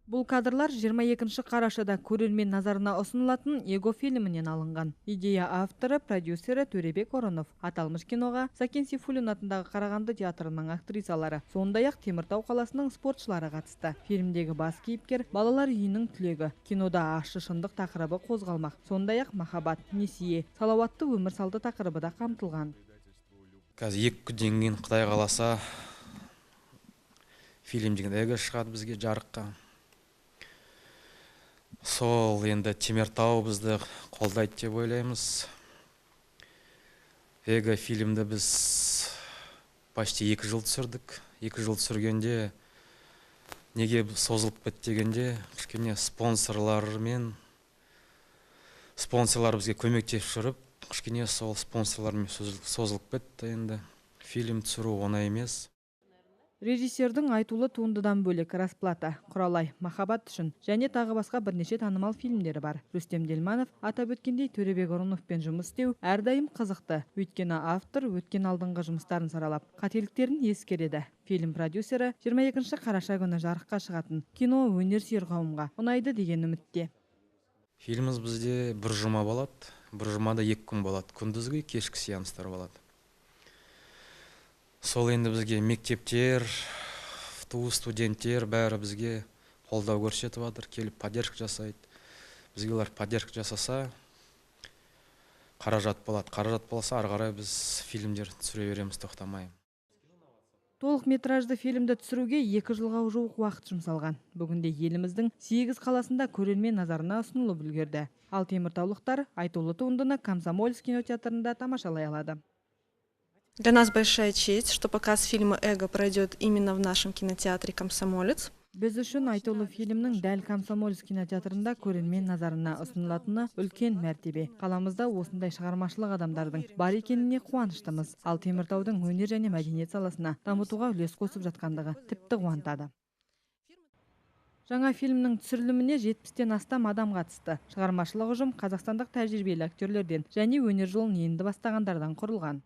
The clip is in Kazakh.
Бұл кадрлар 22 қарашада көрермен назарына ұсынылатын Эго фильмінен алынған. Идея авторы, продюсері Төребек Оронов. Аталмыш киноға Сакен Сейфуллин атындағы Қарағанды театрының актрисалары, сондай-ақ Теміртау қаласының спортшылары қатысты. Фильмдегі бас кейіпкер балалар үйінің түлегі. Кинода ащы шындық тақырыбы қозғалмақ. Сондай-ақ махаббат, несие, салауатты өмір салты тақырыбы да қамтылған. Қазір 2 күннен кейін Құдай қаласа фильм деген Эго шығады бізге жарыққа. Сол енді Теміртау бізді қолдайды деп ойлаймыз. Эго фильмді біз почти 2 жыл түсірдік. 2 жыл түсіргенде неге созылып кетті дегенде, кішкене спонсорлар бізге көмектесіп жүріп, кішкене сол спонсорлармен созылып кетті енді. Фильм түсіру оңай емес. Режиссердің айтулы туындыдан бөлек Расплата, Құралай, Махаббат үшін және тағы басқа бірнеше танымал фильмдері бар. Рүстем Делманов атап өткендей, Төребек Оруновпен жұмыс істеу әрдайым қызықты. Өйткені автор өткен алдыңғы жұмыстарын саралап, қателіктерін ескереді. Фильм продюсері 22 қараша күні жарыққа шығатын кино өнерсүйер қауымға ұнайды деген үмітте. Фильміміз бізде бір жұма болады. Бір жұмада 2 күн болады. Күндізгі, кешкі сеанстар болады. Сол енді бізге мектептер, студенттер бәрі бізге қолдау көрсетіп жатыр, келіп поддержка жасайды. Бізге олар поддержка жасаса, қаражат болады. Қаражат болса, ары қарай біз фильмдер түсіре береміз, тоқтамай. Толық метражды фильмді түсіруге 2 жылға жуық уақыт жұмсалған. Бүгінде еліміздің 8 қаласында көрермен назарына ұсынылып үлгерді. Ал теміртаулықтар айтулы туындыны Комсомольск кинотеатрында тамашалай алады. Для нас большая честь, что показ фильма «Эго» пройдет именно в нашем кинотеатре «Комсомолец». Біз үшін айтулы фильмнің дәл Комсомольск кинотеатрында көрермен назарына ұсынылатыны үлкен мәртебе. Қаламызда осындай шығармашылық адамдардың бар екеніне қуаныштымыз. Ал Теміртаудың өнер және мәдениет саласына дамытуға үлес қосып жатқандығы тіпті қуантады. Жаңа фильмнің түсіріліміне 70-тен астам адам қатысты. Шығармашылық ұжым қазақстандық тәжірибелі актерлерден және өнер жолын енді бастағандардан құрылған.